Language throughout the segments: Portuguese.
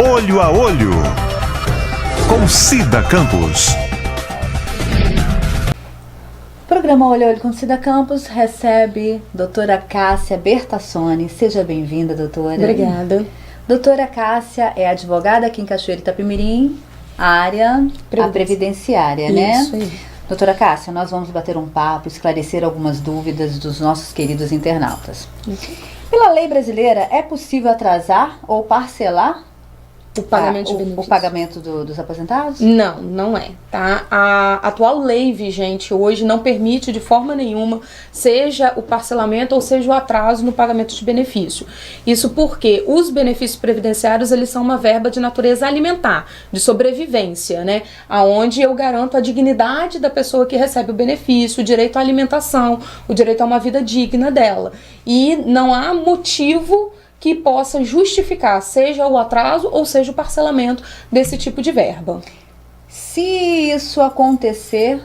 Olho a Olho, com Cida Campos. O programa Olho a Olho com Cida Campos recebe doutora Cássia Bertassoni. Seja bem-vinda, doutora. Obrigada. Doutora Cássia é advogada aqui em Cachoeira Itapemirim, área previdenciária, né? Isso aí. Doutora Cássia, nós vamos bater um papo, esclarecer algumas dúvidas dos nossos queridos internautas. Pela lei brasileira, é possível atrasar ou parcelar O pagamento de benefícios. o pagamento dos aposentados? Não, não é, tá? A atual lei vigente hoje não permite de forma nenhuma, seja o parcelamento ou seja o atraso no pagamento de benefício. Isso porque os benefícios previdenciários, eles são uma verba de natureza alimentar, de sobrevivência, né? Aonde eu garanto a dignidade da pessoa que recebe o benefício, o direito à alimentação, o direito a uma vida digna dela. E não há motivo que possa justificar, seja o atraso ou seja o parcelamento desse tipo de verba. Se isso acontecer,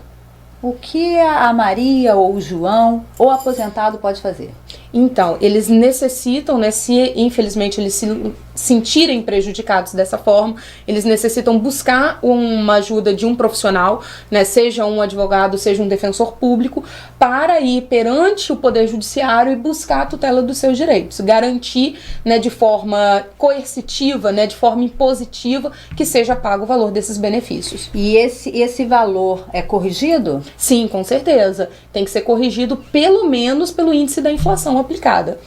o que a Maria ou o João ou aposentado pode fazer? Então, eles necessitam, né, se infelizmente eles se sentirem prejudicados dessa forma, eles necessitam buscar uma ajuda de um profissional, né, seja um advogado, seja um defensor público, para ir perante o Poder Judiciário e buscar a tutela dos seus direitos, garantir, né, de forma coercitiva, né, de forma impositiva, que seja pago o valor desses benefícios. E esse valor é corrigido? Sim, com certeza. Tem que ser corrigido pelo menos pelo índice da inflação aplicada.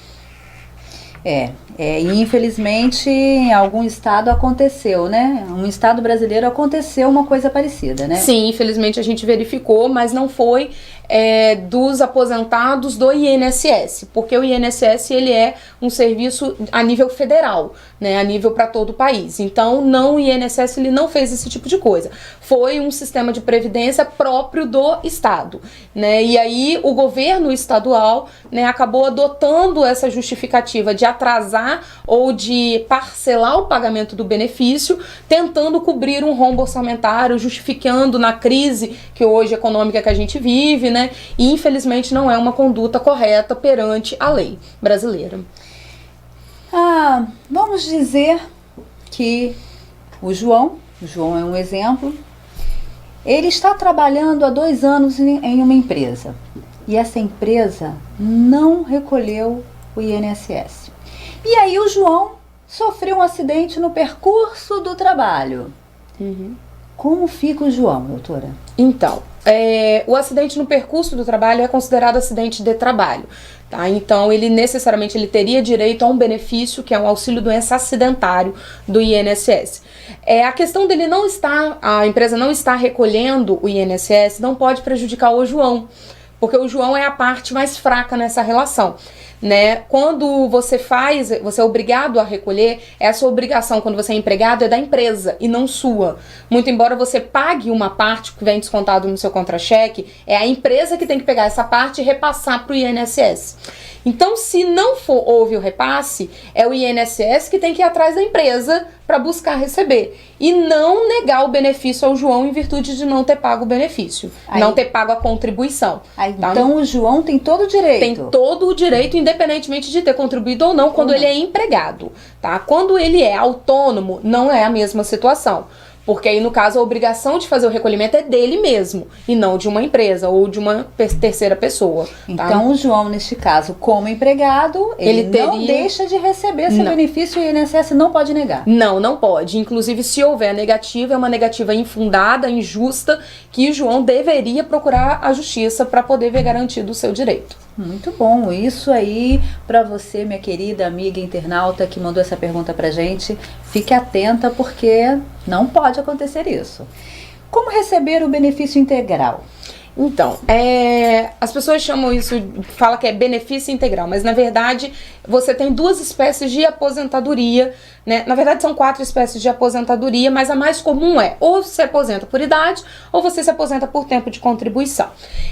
E infelizmente em algum estado aconteceu, né? Um estado brasileiro aconteceu uma coisa parecida, né? Sim, infelizmente a gente verificou, mas não foi dos aposentados do INSS, porque o INSS ele é um serviço a nível federal, né, a nível para todo o país. Então, o INSS ele não fez esse tipo de coisa. Foi um sistema de previdência próprio do estado, né? E aí o governo estadual, né, acabou adotando essa justificativa de atrasar ou de parcelar o pagamento do benefício, tentando cobrir um rombo orçamentário, justificando na crise que hoje econômica que a gente vive, né? E infelizmente não é uma conduta correta perante a lei brasileira. Vamos dizer que o João é um exemplo, ele está trabalhando há 2 anos em uma empresa e essa empresa não recolheu o INSS. E aí o João sofreu um acidente no percurso do trabalho. Como fica o João, doutora? Então, o acidente no percurso do trabalho é considerado acidente de trabalho, tá? Então, ele necessariamente teria direito a um benefício, que é um auxílio-doença acidentário do INSS. A questão dele a empresa não está recolhendo o INSS não pode prejudicar o João, porque o João é a parte mais fraca nessa relação, né? Quando você é obrigado a recolher, essa obrigação, quando você é empregado, é da empresa e não sua. Muito embora você pague uma parte que vem descontado no seu contra-cheque, é a empresa que tem que pegar essa parte e repassar para o INSS. Então, se não houve o repasse, é o INSS que tem que ir atrás da empresa para buscar receber. E não negar o benefício ao João em virtude de não ter pago o benefício, não ter pago a contribuição. Tá? Então, o João tem todo o direito? Tem todo o direito, independentemente de ter contribuído ou não, quando ele é empregado. Tá? Quando ele é autônomo, não é a mesma situação. Porque aí, no caso, a obrigação de fazer o recolhimento é dele mesmo, e não de uma empresa ou de uma terceira pessoa. Tá? Então, o João, neste caso, como empregado, ele não deixa de receber seu benefício e o INSS não pode negar. Não pode. Inclusive, se houver negativa, é uma negativa infundada, injusta, que o João deveria procurar a justiça para poder ver garantido o seu direito. Muito bom. Isso aí, para você, minha querida amiga internauta que mandou essa pergunta pra gente, fique atenta porque não pode acontecer isso. Como receber o benefício integral? Então, as pessoas chamam isso, falam que é benefício integral, mas na verdade você tem 2 espécies de aposentadoria, né? Na verdade são 4 espécies de aposentadoria, mas a mais comum é ou você se aposenta por idade ou você se aposenta por tempo de contribuição.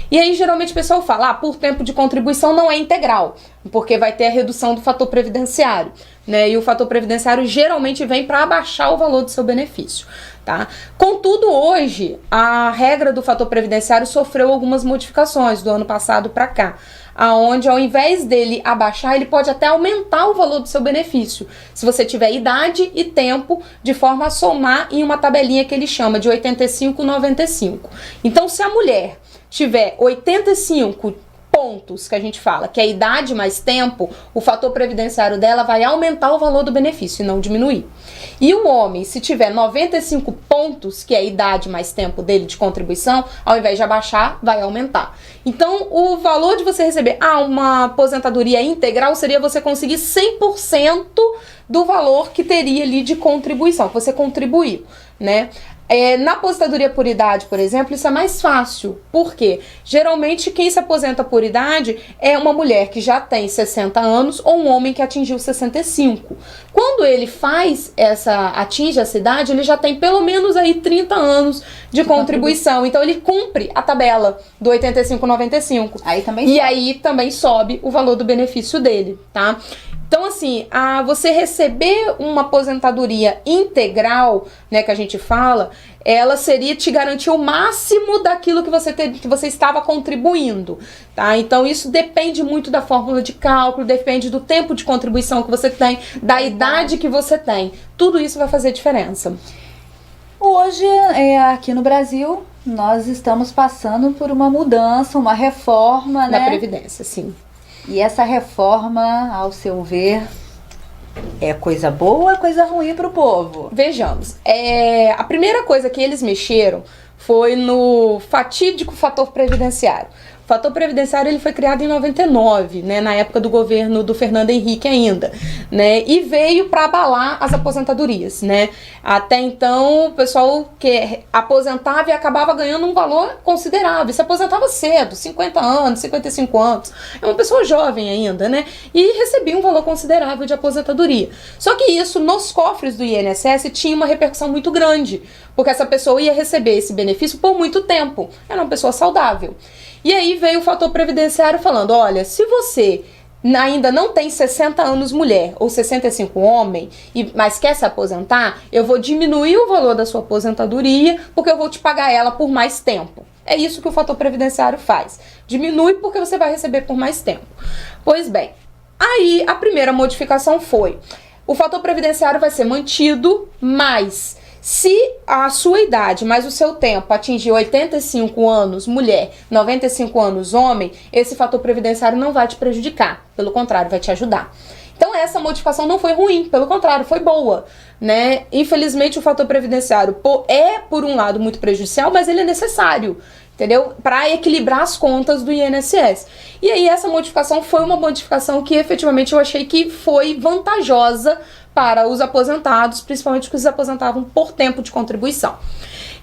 E aí geralmente o pessoal fala, por tempo de contribuição não é integral, porque vai ter a redução do fator previdenciário, né? E o fator previdenciário geralmente vem para abaixar o valor do seu benefício. Tá? Contudo, hoje, a regra do fator previdenciário sofreu algumas modificações do ano passado para cá. aonde ao invés dele abaixar, ele pode até aumentar o valor do seu benefício, se você tiver idade e tempo, de forma a somar em uma tabelinha que ele chama de 85-95. Então, se a mulher tiver 85 pontos, que a gente fala, que é a idade mais tempo, o fator previdenciário dela vai aumentar o valor do benefício e não diminuir. E o homem, se tiver 95 pontos, que é a idade mais tempo dele de contribuição, ao invés de abaixar, vai aumentar. Então, o valor de você receber uma aposentadoria integral seria você conseguir 100% do valor que teria ali de contribuição, que você contribuiu, né? Na aposentadoria por idade, por exemplo, isso é mais fácil. Por quê? Geralmente quem se aposenta por idade é uma mulher que já tem 60 anos ou um homem que atingiu 65. Quando ele atinge essa idade, ele já tem pelo menos aí 30 anos de contribuição. Então ele cumpre a tabela do 85-95. Aí também e sobe. aí também sobe o valor do benefício dele, tá? Então, assim, você receber uma aposentadoria integral, né, que a gente fala, ela seria te garantir o máximo daquilo que você estava contribuindo, tá? Então, isso depende muito da fórmula de cálculo, depende do tempo de contribuição que você tem, da idade que você tem. Tudo isso vai fazer diferença. Hoje, aqui no Brasil, nós estamos passando por uma mudança, uma reforma, Na né? Previdência, sim. E essa reforma, ao seu ver, é coisa boa ou é coisa ruim para o povo? Vejamos, a primeira coisa que eles mexeram foi no fatídico fator previdenciário. O fator previdenciário ele foi criado em 99, né, na época do governo do Fernando Henrique ainda, né, e veio para abalar as aposentadorias, né. Até então o pessoal que aposentava e acabava ganhando um valor considerável, se aposentava cedo, 50 anos, 55 anos, é uma pessoa jovem ainda, né, e recebia um valor considerável de aposentadoria. Só que isso nos cofres do INSS tinha uma repercussão muito grande, porque essa pessoa ia receber esse benefício por muito tempo, era uma pessoa saudável. E aí veio o fator previdenciário falando, olha, se você ainda não tem 60 anos mulher ou 65 homem, mas quer se aposentar, eu vou diminuir o valor da sua aposentadoria porque eu vou te pagar ela por mais tempo. É isso que o fator previdenciário faz. Diminui porque você vai receber por mais tempo. Pois bem, aí a primeira modificação foi, o fator previdenciário vai ser mantido, mas se a sua idade mais o seu tempo atingir 85 anos mulher, 95 anos homem, esse fator previdenciário não vai te prejudicar, pelo contrário, vai te ajudar. Então essa modificação não foi ruim, pelo contrário, foi boa, né? Infelizmente o fator previdenciário por um lado muito prejudicial, mas ele é necessário, entendeu? Para equilibrar as contas do INSS. E aí essa modificação foi uma modificação que efetivamente eu achei que foi vantajosa para os aposentados, principalmente os que se aposentavam por tempo de contribuição.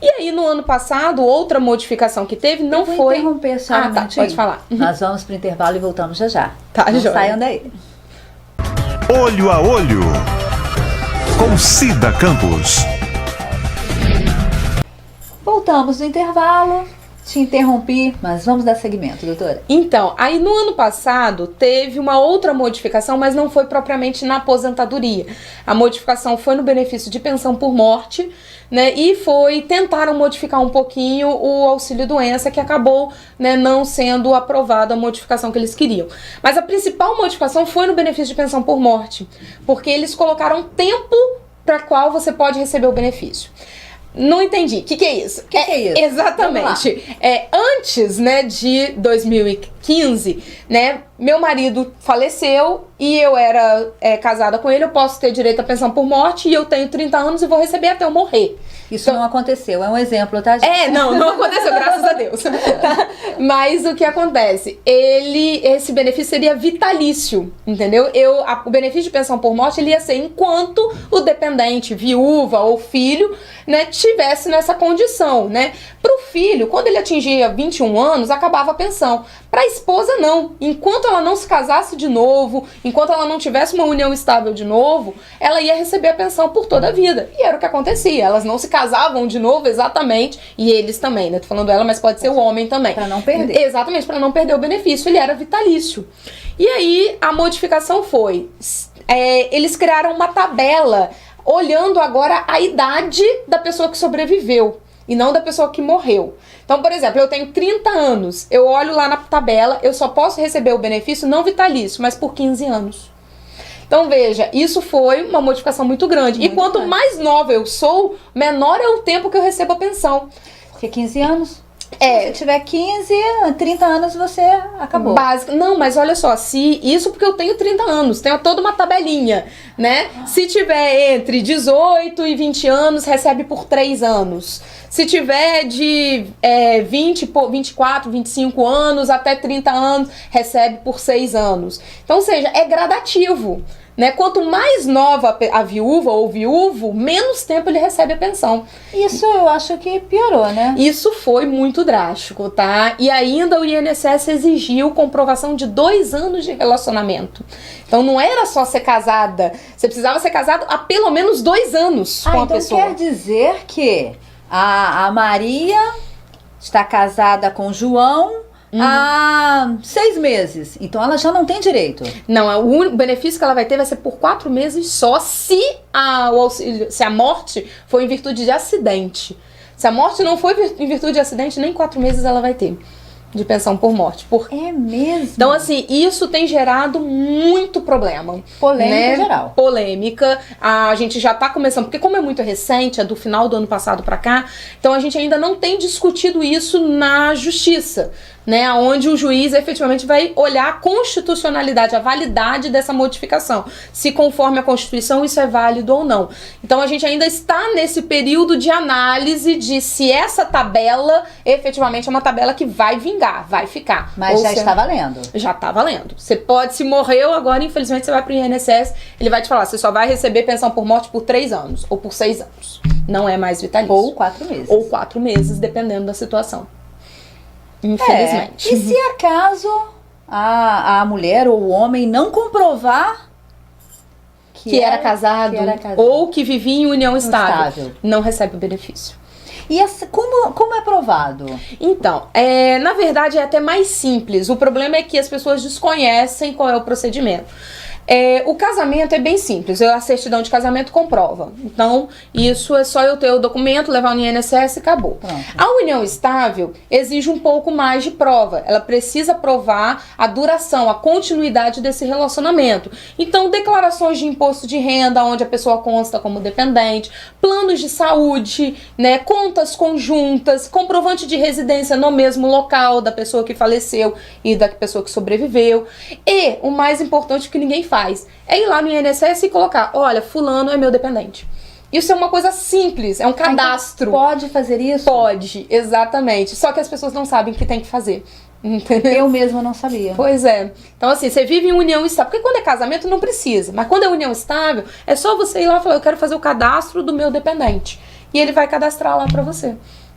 E aí, no ano passado, outra modificação que teve não foi... Vou interromper só um minutinho. Pode falar. Nós vamos para o intervalo e voltamos já já. Tá, não joia. saiam daí. Olho a Olho, com Cida Campos. Voltamos do intervalo. Te interrompi, mas vamos dar seguimento, doutora. Então, aí no ano passado teve uma outra modificação, mas não foi propriamente na aposentadoria. A modificação foi no benefício de pensão por morte, né? E tentaram modificar um pouquinho o auxílio-doença, que acabou, né, não sendo aprovada a modificação que eles queriam. Mas a principal modificação foi no benefício de pensão por morte, porque eles colocaram tempo para qual você pode receber o benefício. Não entendi. O que é isso? O que é isso? Exatamente. Antes, né, de 2015, né, meu marido faleceu e eu era casada com ele, eu posso ter direito à pensão por morte e eu tenho 30 anos e vou receber até eu morrer. Isso não aconteceu, é um exemplo, tá, gente? Não aconteceu, graças a Deus. Mas o que acontece? Esse benefício seria vitalício, entendeu? O benefício de pensão por morte, ele ia ser enquanto o dependente, viúva ou filho, né, tivesse nessa condição, né? Pro filho, quando ele atingia 21 anos, acabava a pensão. Pra esposa, não. Enquanto ela não se casasse de novo, enquanto ela não tivesse uma união estável de novo, ela ia receber a pensão por toda a vida. E era o que acontecia. Elas não se casavam de novo, exatamente, e eles também, né? Tô falando ela, mas pode ser o homem também. Pra não perder. Exatamente, pra não perder o benefício. Ele era vitalício. E aí, a modificação foi... eles criaram uma tabela olhando agora a idade da pessoa que sobreviveu. e não da pessoa que morreu. Então, por exemplo, eu tenho 30 anos, eu olho lá na tabela, eu só posso receber o benefício não vitalício, mas por 15 anos. Então, veja, isso foi uma modificação muito grande. E quanto mais nova eu sou, menor é o tempo que eu recebo a pensão. Porque 15 anos? Se você tiver 15, 30 anos, você acabou. Básico. Não, mas olha só, se isso porque eu tenho 30 anos, tenho toda uma tabelinha, né? Se tiver entre 18 e 20 anos, recebe por 3 anos. Se tiver de 24, 25 anos até 30 anos, recebe por 6 anos. Então, ou seja, é gradativo. Né? Quanto mais nova a viúva ou viúvo, menos tempo ele recebe a pensão. Isso eu acho que piorou, né? Isso foi muito drástico, tá? E ainda o INSS exigiu comprovação de 2 anos de relacionamento. Então não era só ser casada, você precisava ser casado há pelo menos 2 anos com a pessoa. Então quer dizer que a Maria está casada com o João há 6 meses. Então ela já não tem direito. Não, o único benefício que ela vai ter vai ser por 4 meses só se a morte foi em virtude de acidente. Se a morte não foi em virtude de acidente, nem 4 meses ela vai ter de pensão por morte. É mesmo? Então, assim, isso tem gerado muito problema. Polêmica geral. Polêmica. A gente já tá começando, porque como é muito recente, é do final do ano passado pra cá, então a gente ainda não tem discutido isso na justiça, né, onde o juiz efetivamente vai olhar a constitucionalidade, a validade dessa modificação, se conforme a Constituição isso é válido ou não. Então a gente ainda está nesse período de análise de se essa tabela efetivamente é uma tabela que vai vingar, vai ficar. Mas já está valendo. Já está valendo. Você pode, se morreu agora, infelizmente você vai pro INSS, ele vai te falar, você só vai receber pensão por morte por 3 anos, ou por 6 anos. Não é mais vitalício. Ou 4 meses. Ou 4 meses, dependendo da situação. Infelizmente. E se acaso a mulher ou o homem não comprovar que era casado ou que vivia em união estável, não recebe o benefício. E como é provado? Então, na verdade é até mais simples. O problema é que as pessoas desconhecem qual é o procedimento. O casamento é bem simples, a certidão de casamento comprova. Então, isso é só eu ter o documento, levar no INSS e acabou. Pronto. A união estável exige um pouco mais de prova. Ela precisa provar a duração, a continuidade desse relacionamento. Então, declarações de imposto de renda, onde a pessoa consta como dependente, planos de saúde, né, contas conjuntas, comprovante de residência no mesmo local da pessoa que faleceu e da pessoa que sobreviveu. E, o mais importante que ninguém faz, é ir lá no INSS e colocar, olha, fulano é meu dependente. Isso é uma coisa simples, é um cadastro. Então pode fazer isso? Pode, exatamente. Só que as pessoas não sabem que tem que fazer. Entendeu? Eu mesma não sabia. Pois é. Então assim, você vive em união estável. Porque quando é casamento não precisa. Mas quando é união estável, é só você ir lá e falar, eu quero fazer o cadastro do meu dependente. E ele vai cadastrar lá pra você.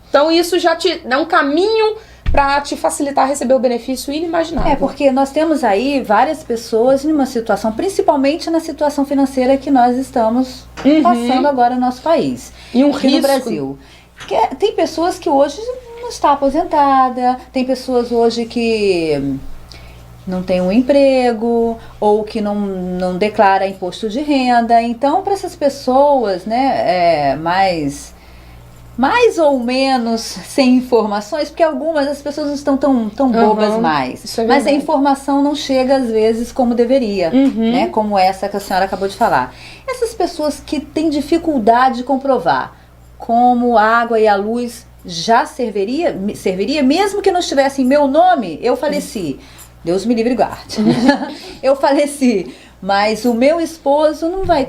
Então isso já te dá um caminho para te facilitar receber o benefício inimaginável. Porque nós temos aí várias pessoas em uma situação, principalmente na situação financeira que nós estamos passando agora no nosso país. E um aqui risco. no Brasil. Tem pessoas que hoje não está aposentada, tem pessoas hoje que não tem um emprego ou que não declara imposto de renda. Então, para essas pessoas, né, mais ou menos sem informações, porque algumas das pessoas não estão tão bobas mais. Mas a informação não chega às vezes como deveria, né? Como essa que a senhora acabou de falar. Essas pessoas que têm dificuldade de comprovar como a água e a luz já serviria mesmo que não estivesse em meu nome, eu faleci. Deus me livre e guarde. Eu faleci, mas o meu esposo não vai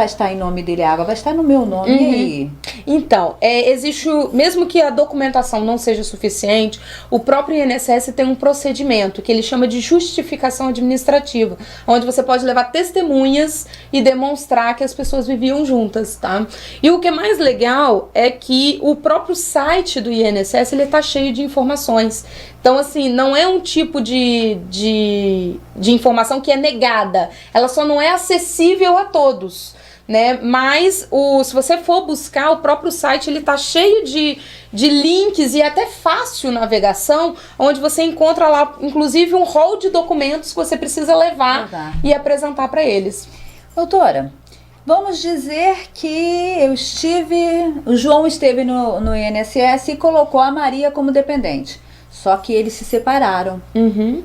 estar em nome dele a água, vai estar no meu nome. E aí? Então, existe mesmo que a documentação não seja suficiente, o próprio INSS tem um procedimento que ele chama de justificação administrativa, onde você pode levar testemunhas e demonstrar que as pessoas viviam juntas, tá? E o que é mais legal é que o próprio site do INSS, ele tá cheio de informações. Então, assim, não é um tipo de informação que é negada, ela só não é acessível a todos, né? Mas se você for buscar, o próprio site ele tá cheio de links e até fácil navegação, onde você encontra lá, inclusive, um rol de documentos que você precisa levar e apresentar para eles. Doutora, Vamos dizer que o João esteve no INSS e colocou a Maria como dependente. Só que eles se separaram. Uhum.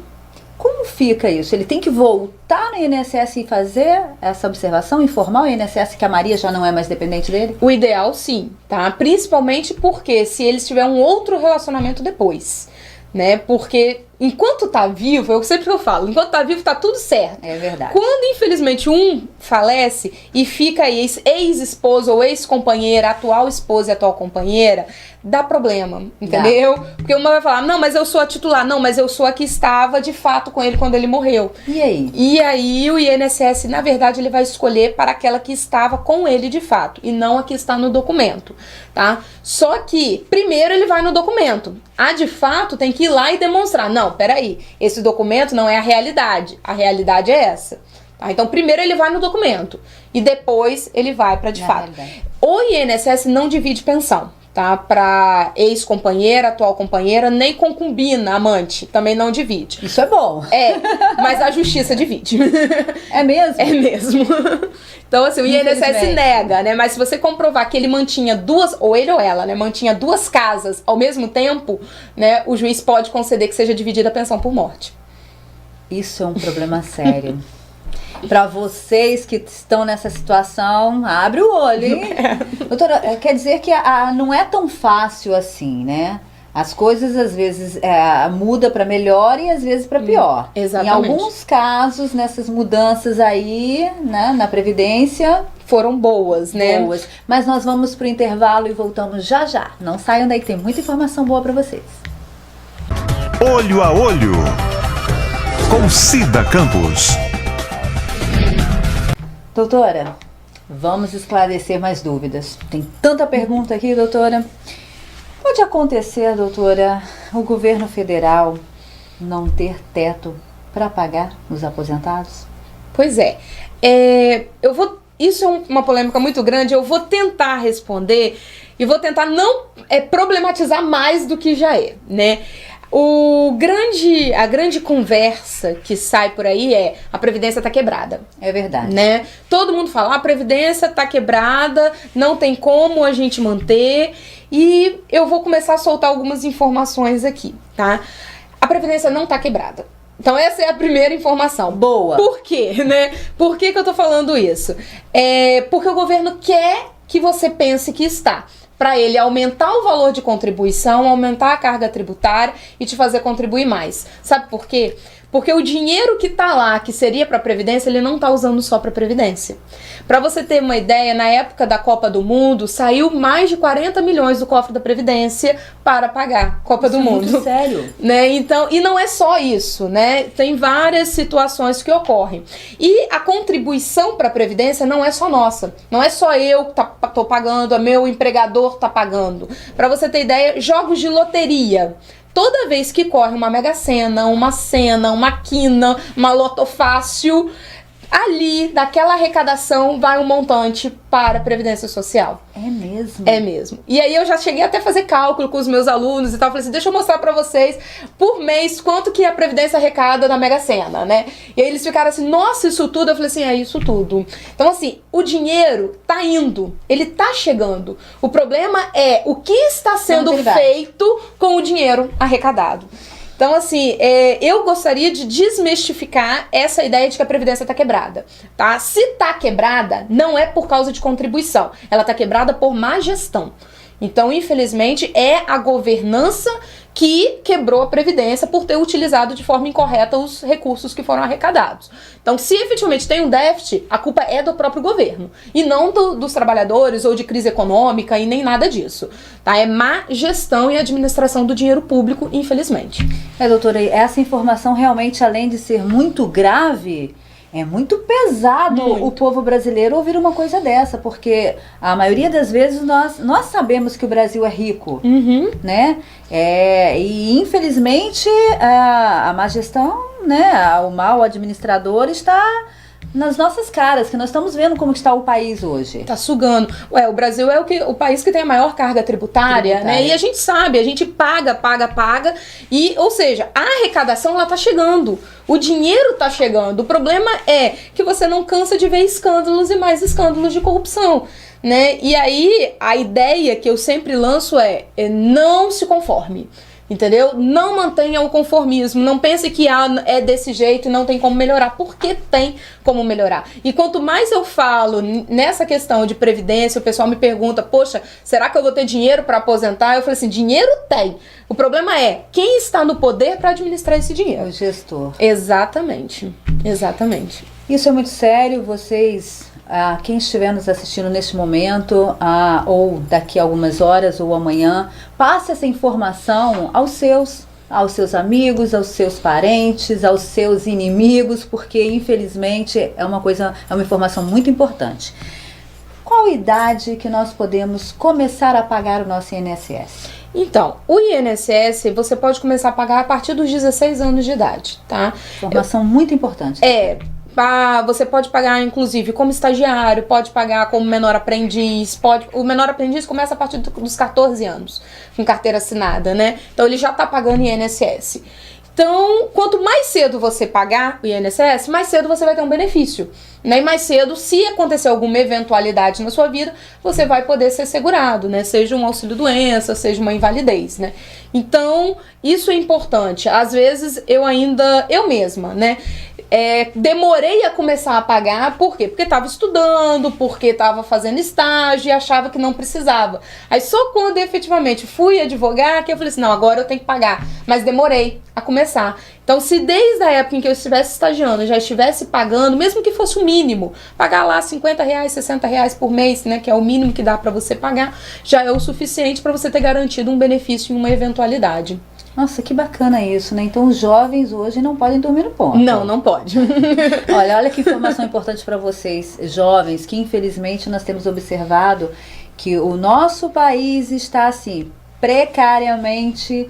Como fica isso? Ele tem que voltar no INSS e fazer essa observação, informar o INSS que a Maria já não é mais dependente dele? O ideal, sim, tá? Principalmente porque se eles tiverem um outro relacionamento depois, né? Porque enquanto tá vivo, é o que sempre eu falo, enquanto tá vivo tá tudo certo. É verdade. Quando, infelizmente, um falece e fica aí ex-esposa ou ex-companheira, atual esposa e atual companheira, dá problema, entendeu? Porque uma vai falar, não, mas eu sou a titular. Não, mas eu sou a que estava, de fato, com ele quando ele morreu. E aí? E aí o INSS, na verdade, ele vai escolher para aquela que estava com ele de fato, e não a que está no documento, tá? Só que, primeiro ele vai no documento. A de fato tem que ir lá e demonstrar, não, peraí, esse documento não é a realidade é essa. Tá? Então, primeiro ele vai no documento, e depois ele vai para de fato. O INSS não divide pensão, tá? Para ex-companheira, atual companheira, nem concubina, amante, também não divide. Isso é bom. É, mas a justiça divide. É mesmo? É mesmo. Então, assim, o INSS nega, né? Mas se você comprovar que ele mantinha duas, ou ele ou ela, né? Mantinha duas casas ao mesmo tempo, né? O juiz pode conceder que seja dividida a pensão por morte. Isso é um problema sério. Para vocês que estão nessa situação, abre o olho, hein? Doutora, quer dizer que não é tão fácil assim, né? As coisas às vezes muda para melhor e às vezes para pior. Exatamente. Em alguns casos, nessas mudanças aí, né, na Previdência, foram boas, né? Boas. Mas nós vamos pro intervalo e voltamos já já. Não saiam daí que tem muita informação boa para vocês. Olho a Olho, com Cida Campos. Doutora, vamos esclarecer mais dúvidas. Tem tanta pergunta aqui, doutora. Pode acontecer, doutora, o governo federal não ter teto para pagar os aposentados? Pois é. Isso é uma polêmica muito grande. Eu vou tentar responder e vou tentar não problematizar mais do que já é, né? A grande conversa que sai por aí é a Previdência tá quebrada. É verdade. Né? Todo mundo fala, a Previdência tá quebrada, não tem como a gente manter. E eu vou começar a soltar algumas informações aqui, tá? A Previdência não tá quebrada. Então essa é a primeira informação. Boa. Por quê, né? Por que eu tô falando isso? Porque o governo quer que você pense que está. Para ele aumentar o valor de contribuição, aumentar a carga tributária e te fazer contribuir mais. Sabe por quê? Porque o dinheiro que tá lá, que seria para Previdência, ele não tá usando só para Previdência. Para você ter uma ideia, na época da Copa do Mundo, saiu mais de 40 milhões do cofre da Previdência para pagar Copa do Mundo. Muito sério. Né? Então, e não é só isso, né? Tem várias situações que ocorrem. E a contribuição para a Previdência não é só nossa. Não é só eu que tô pagando, meu empregador tá pagando. Para você ter ideia, jogos de loteria. Toda vez que corre uma Mega Sena, uma Sena, uma Quina, uma Loto Fácil, ali, daquela arrecadação, vai um montante para a Previdência Social. É mesmo? É mesmo. E aí eu já cheguei até a fazer cálculo com os meus alunos e tal. Falei assim, deixa eu mostrar pra vocês, por mês, quanto que a Previdência arrecada na Mega Sena, né? E aí eles ficaram assim, nossa, isso tudo? Eu falei assim, é isso tudo. Então assim, o dinheiro tá indo, ele tá chegando. O problema é o que está sendo feito com o dinheiro arrecadado. Então, assim, eu gostaria de desmistificar essa ideia de que a Previdência está quebrada, tá? Se está quebrada, não é por causa de contribuição. Ela está quebrada por má gestão. Então, infelizmente, é a governança que quebrou a Previdência por ter utilizado de forma incorreta os recursos que foram arrecadados. Então, se efetivamente tem um déficit, a culpa é do próprio governo, e não dos trabalhadores ou de crise econômica e nem nada disso. Tá? É má gestão e administração do dinheiro público, infelizmente. Doutora, essa informação realmente, além de ser muito grave, é muito pesado o povo brasileiro ouvir uma coisa dessa, porque a maioria das vezes nós sabemos que o Brasil é rico, né? E infelizmente a má gestão, né, o mau administrador está nas nossas caras, que nós estamos vendo como está o país hoje. Tá sugando. O Brasil é o país que tem a maior carga tributária, né? E a gente sabe, a gente paga, e, ou seja, a arrecadação, ela tá chegando. O dinheiro tá chegando. O problema é que você não cansa de ver escândalos e mais escândalos de corrupção, né? E aí, a ideia que eu sempre lanço é não se conforme. Entendeu? Não mantenha o conformismo, não pense que é desse jeito e não tem como melhorar, porque tem como melhorar. E quanto mais eu falo nessa questão de previdência, o pessoal me pergunta, poxa, será que eu vou ter dinheiro para aposentar? Eu falo assim, dinheiro tem. O problema é quem está no poder para administrar esse dinheiro. O gestor. Exatamente, exatamente. Isso é muito sério, vocês... quem estiver nos assistindo neste momento, ou daqui a algumas horas ou amanhã, passe essa informação aos seus amigos, aos seus parentes, aos seus inimigos, porque infelizmente é uma informação muito importante. Qual idade que nós podemos começar a pagar o nosso INSS? Então, o INSS você pode começar a pagar a partir dos 16 anos de idade, tá? Informação muito importante. Você pode pagar, inclusive, como estagiário, pode pagar como menor aprendiz, o menor aprendiz começa a partir dos 14 anos, com carteira assinada, né? Então, ele já está pagando INSS. Então, quanto mais cedo você pagar o INSS, mais cedo você vai ter um benefício, né? E mais cedo, se acontecer alguma eventualidade na sua vida, você vai poder ser segurado, né? Seja um auxílio-doença, seja uma invalidez, né? Então, isso é importante. Às vezes, eu mesma, né? Demorei a começar a pagar, por quê? Porque estava estudando, porque estava fazendo estágio e achava que não precisava. Aí só quando efetivamente fui advogar que eu falei assim, não, agora eu tenho que pagar. Mas demorei a começar. Então, se desde a época em que eu estivesse estagiando, já estivesse pagando, mesmo que fosse o mínimo, pagar lá R$50, R$60 por mês, né, que é o mínimo que dá para você pagar, já é o suficiente para você ter garantido um benefício em uma eventualidade. Nossa, que bacana isso, né? Então os jovens hoje não podem dormir no ponto. Não pode. Olha que informação importante para vocês, jovens, que infelizmente nós temos observado que o nosso país está assim, precariamente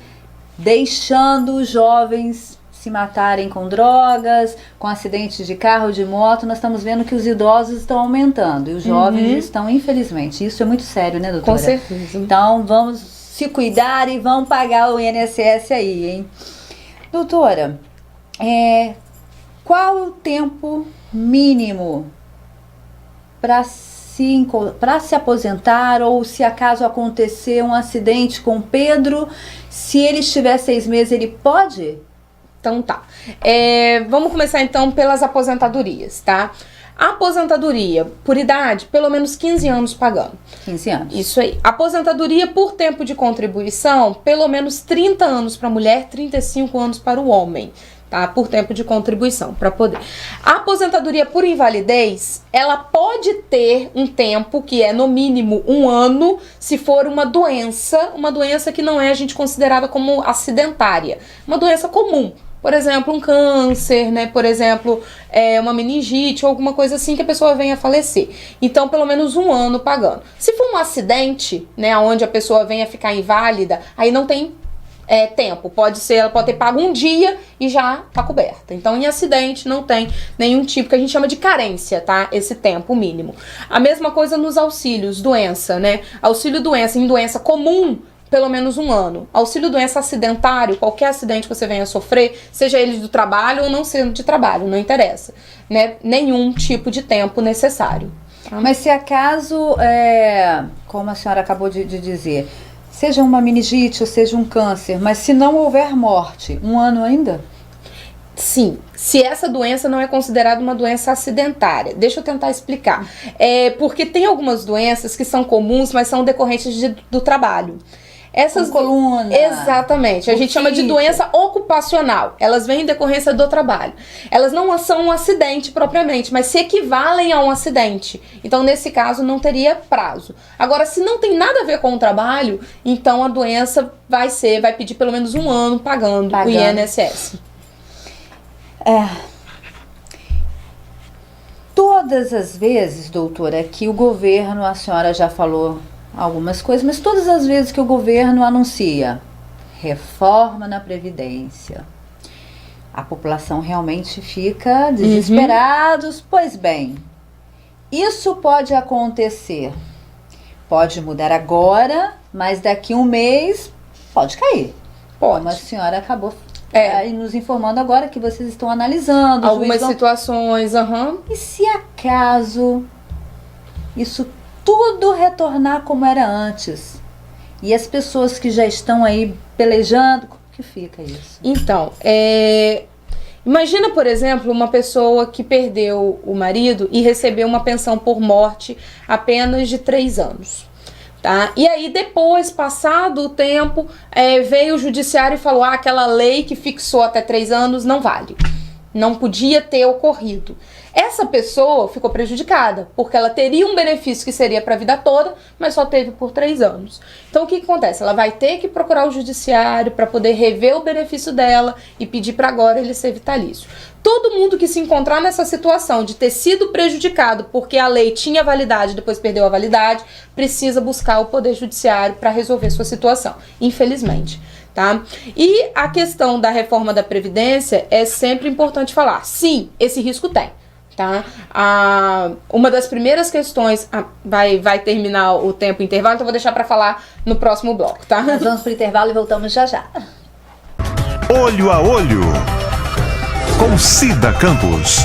deixando os jovens se matarem com drogas, com acidentes de carro, de moto. Nós estamos vendo que os idosos estão aumentando e os jovens estão, infelizmente. Isso é muito sério, né, doutora? Com certeza. Então vamos se cuidar e vão pagar o INSS aí, hein? Doutora, qual o tempo mínimo para se aposentar, ou se acaso acontecer um acidente com o Pedro, se ele estiver 6 meses, ele pode? Então tá. Vamos começar então pelas aposentadorias, tá? A aposentadoria por idade, pelo menos 15 anos pagando. 15 anos. Isso aí. Aposentadoria por tempo de contribuição, pelo menos 30 anos para a mulher, 35 anos para o homem, tá? Por tempo de contribuição, para poder. A aposentadoria por invalidez, ela pode ter um tempo que é no mínimo 1 ano, se for uma doença que não é a gente considerada como acidentária, uma doença comum. Por exemplo, um câncer, né? Por exemplo, uma meningite ou alguma coisa assim que a pessoa venha a falecer. Então, pelo menos 1 ano pagando. Se for um acidente, né? Onde a pessoa venha ficar inválida, aí não tem tempo. Ela pode ter pago 1 dia e já tá coberta. Então, em acidente não tem nenhum tipo que a gente chama de carência, tá? Esse tempo mínimo. A mesma coisa nos auxílios, doença, né? Auxílio doença em doença comum, pelo menos 1 ano. Auxílio doença acidentário, qualquer acidente que você venha a sofrer, seja ele do trabalho ou não sendo de trabalho, não interessa, né? Nenhum tipo de tempo necessário. Tá? Mas se acaso, como a senhora acabou de dizer, seja uma meningite ou seja um câncer, mas se não houver morte, 1 ano ainda? Sim, se essa doença não é considerada uma doença acidentária. Deixa eu tentar explicar. Porque tem algumas doenças que são comuns, mas são decorrentes do trabalho. Essas coluna. Exatamente. A gente chama de doença ocupacional. Elas vêm em decorrência do trabalho. Elas não são um acidente propriamente, mas se equivalem a um acidente. Então, nesse caso, não teria prazo. Agora, se não tem nada a ver com o trabalho, então a doença vai pedir pelo menos 1 ano pagando o INSS. Todas as vezes, doutora, que o governo, a senhora já falou algumas coisas, mas todas as vezes que o governo anuncia reforma na Previdência, A população realmente fica desesperados. Pois bem, isso pode acontecer. Pode mudar agora, mas daqui um mês pode cair. Pode. Como a senhora acabou nos informando agora que vocês estão analisando. Algumas situações, E se acaso isso tudo retornar como era antes? E as pessoas que já estão aí pelejando, como que fica isso? Então, imagina, por exemplo, uma pessoa que perdeu o marido e recebeu uma pensão por morte apenas de 3 anos. Tá? E aí depois, passado o tempo, veio o judiciário e falou: aquela lei que fixou até 3 anos não vale. Não podia ter ocorrido. Essa pessoa ficou prejudicada, porque ela teria um benefício que seria para a vida toda, mas só teve por 3 anos. Então o que acontece? Ela vai ter que procurar o judiciário para poder rever o benefício dela e pedir para agora ele ser vitalício. Todo mundo que se encontrar nessa situação de ter sido prejudicado porque a lei tinha validade e depois perdeu a validade, precisa buscar o poder judiciário para resolver sua situação, infelizmente. Tá? E a questão da reforma da Previdência é sempre importante falar. Sim, esse risco tem. Tá? Uma das primeiras questões vai terminar o tempo intervalo, então vou deixar para falar no próximo bloco, tá? Nós vamos para o intervalo e voltamos já já. Olho a Olho, com Cida Campos.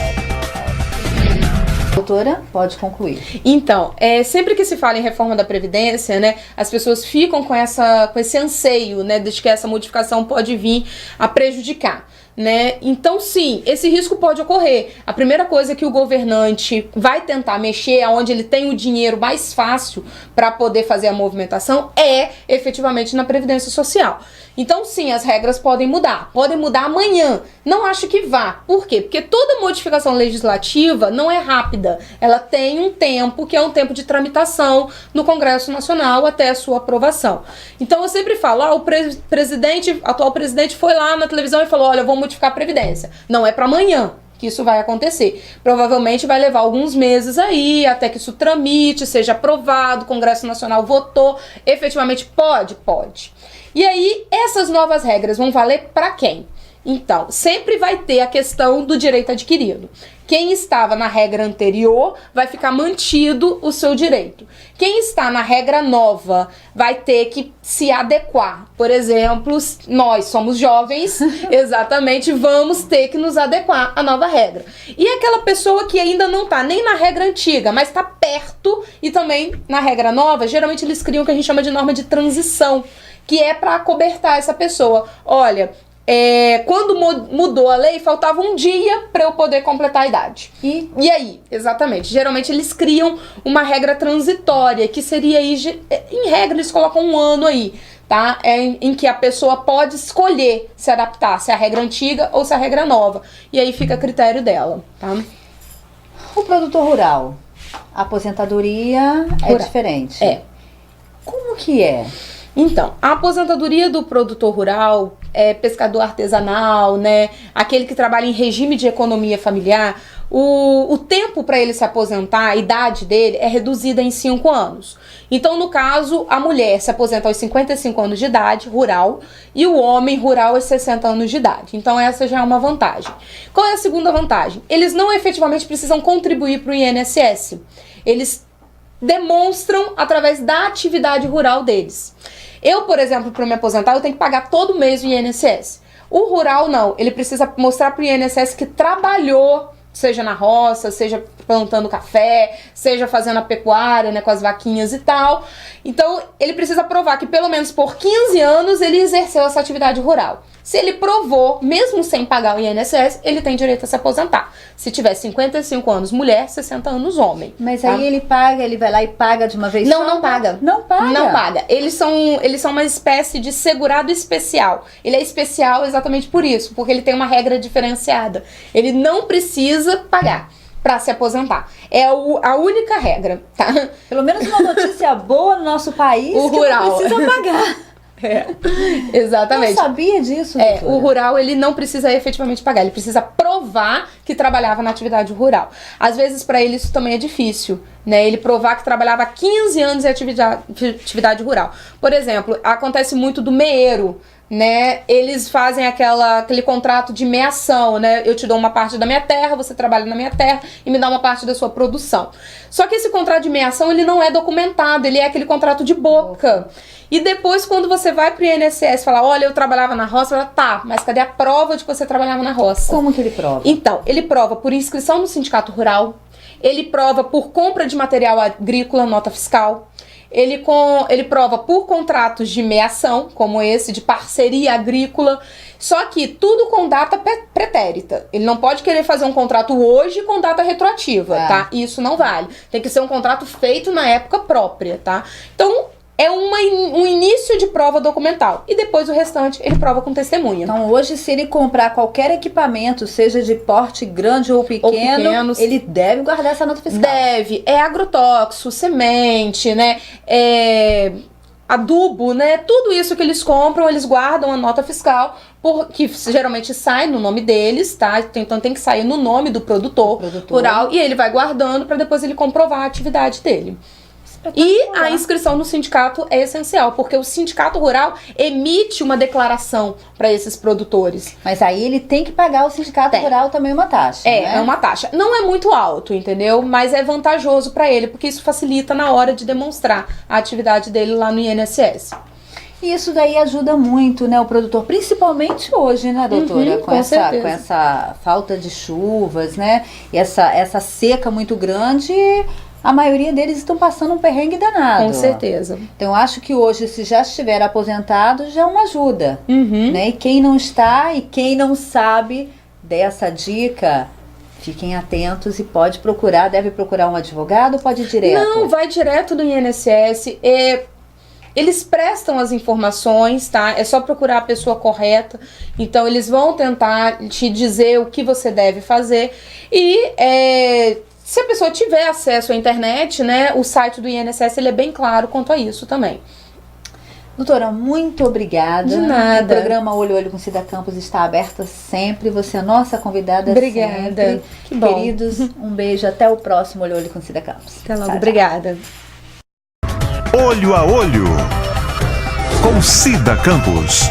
Doutora, pode concluir. Então, sempre que se fala em reforma da Previdência, né, as pessoas ficam com esse anseio, né, de que essa modificação pode vir a prejudicar. Né? Então, sim, esse risco pode ocorrer. A primeira coisa que o governante vai tentar mexer, aonde ele tem o dinheiro mais fácil para poder fazer a movimentação, é efetivamente na Previdência Social. Então, sim, as regras podem mudar amanhã. Não acho que vá. Por quê? Porque toda modificação legislativa não é rápida. Ela tem um tempo, que é um tempo de tramitação no Congresso Nacional até a sua aprovação. Então, eu sempre falo, o atual presidente foi lá na televisão e falou: olha, eu vou modificar a Previdência. Não é para amanhã que isso vai acontecer. Provavelmente vai levar alguns meses aí, até que isso tramite, seja aprovado, o Congresso Nacional votou, efetivamente pode. E aí, essas novas regras vão valer para quem? Então, sempre vai ter a questão do direito adquirido. Quem estava na regra anterior vai ficar mantido o seu direito. Quem está na regra nova vai ter que se adequar. Por exemplo, nós somos jovens, exatamente, vamos ter que nos adequar à nova regra. E aquela pessoa que ainda não está nem na regra antiga, mas está perto e também na regra nova, geralmente eles criam o que a gente chama de norma de transição, que é para acobertar essa pessoa. Olha, quando mudou a lei, faltava um dia para eu poder completar a idade. E aí? Exatamente. Geralmente eles criam uma regra transitória, que seria aí, em regra, eles colocam 1 ano aí, tá? Em que a pessoa pode escolher se adaptar, se é a regra antiga ou se é a regra nova. E aí fica a critério dela, tá? O produtor rural, a aposentadoria é diferente. Como que é? Então, a aposentadoria do produtor rural, pescador artesanal, né, aquele que trabalha em regime de economia familiar, o tempo para ele se aposentar, a idade dele é reduzida em 5 anos. Então, no caso, a mulher se aposenta aos 55 anos de idade, rural, e o homem rural aos 60 anos de idade. Então, essa já é uma vantagem. Qual é a segunda vantagem? Eles não efetivamente precisam contribuir para o INSS. Eles demonstram através da atividade rural deles. Eu, por exemplo, para me aposentar, eu tenho que pagar todo mês o INSS. O rural não, ele precisa mostrar para o INSS que trabalhou, seja na roça, seja plantando café, seja fazendo a pecuária, né, com as vaquinhas e tal. Então, ele precisa provar que pelo menos por 15 anos ele exerceu essa atividade rural. Se ele provou, mesmo sem pagar o INSS, ele tem direito a se aposentar. Se tiver 55 anos mulher, 60 anos homem. Mas tá? aí ele vai lá e paga de uma vez só? Não paga. Não paga? Não paga. Eles são uma espécie de segurado especial. Ele é especial exatamente por isso, porque ele tem uma regra diferenciada. Ele não precisa pagar para se aposentar. É a única regra, tá? Pelo menos uma notícia boa no nosso país, o que rural não precisa pagar. Exatamente. Não sabia disso, doutora. O rural, ele não precisa efetivamente pagar, ele precisa provar que trabalhava na atividade rural. Às vezes, para ele, isso também é difícil, né? Ele provar que trabalhava há 15 anos em atividade rural. Por exemplo, acontece muito do meeiro, né, eles fazem aquele contrato de meação, né? Eu te dou uma parte da minha terra, você trabalha na minha terra e me dá uma parte da sua produção. Só que esse contrato de meação, ele não é documentado, ele é aquele contrato de boca. E depois, quando você vai pro INSS falar, olha, eu trabalhava na roça, fala, tá, mas cadê a prova de que você trabalhava na roça? Como que ele prova? Então, ele prova por inscrição no sindicato rural, ele prova por compra de material agrícola, nota fiscal, ele prova por contratos de meação, como esse, de parceria agrícola, só que tudo com data pretérita. Ele não pode querer fazer um contrato hoje com data retroativa, tá? Isso não vale. Tem que ser um contrato feito na época própria, tá? Então, é um início de prova documental. E depois o restante ele prova com testemunha. Então hoje, se ele comprar qualquer equipamento, seja de porte grande ou pequeno, ele deve guardar essa nota fiscal. Deve. É agrotóxico, semente, né? Adubo, né? Tudo isso que eles compram, eles guardam a nota fiscal, que geralmente sai no nome deles, tá? Então tem que sair no nome do produtor rural. E ele vai guardando para depois ele comprovar a atividade dele. E a inscrição no sindicato é essencial, porque o sindicato rural emite uma declaração para esses produtores. Mas aí ele tem que pagar ao sindicato rural também uma taxa, né? É uma taxa. Não é muito alto, entendeu? Mas é vantajoso para ele, porque isso facilita na hora de demonstrar a atividade dele lá no INSS. E isso daí ajuda muito, né, o produtor, principalmente hoje, né, doutora? Com essa falta de chuvas, né? E essa seca muito grande, a maioria deles estão passando um perrengue danado. Com certeza. Então, eu acho que hoje, se já estiver aposentado, já é uma ajuda. Né? E quem não está e quem não sabe dessa dica, fiquem atentos e deve procurar um advogado ou pode ir direto? Não, vai direto no INSS. Eles prestam as informações, tá? É só procurar a pessoa correta. Então, eles vão tentar te dizer o que você deve fazer. E se a pessoa tiver acesso à internet, né, o site do INSS ele é bem claro quanto a isso também. Doutora, muito obrigada. De nada. O programa Olho a Olho com Cida Campos está aberto sempre. Você é a nossa convidada sempre. Obrigada. Que bom. Queridos, um beijo. Até o próximo Olho a Olho com Cida Campos. Até logo. Obrigada. Olho a Olho com Cida Campos.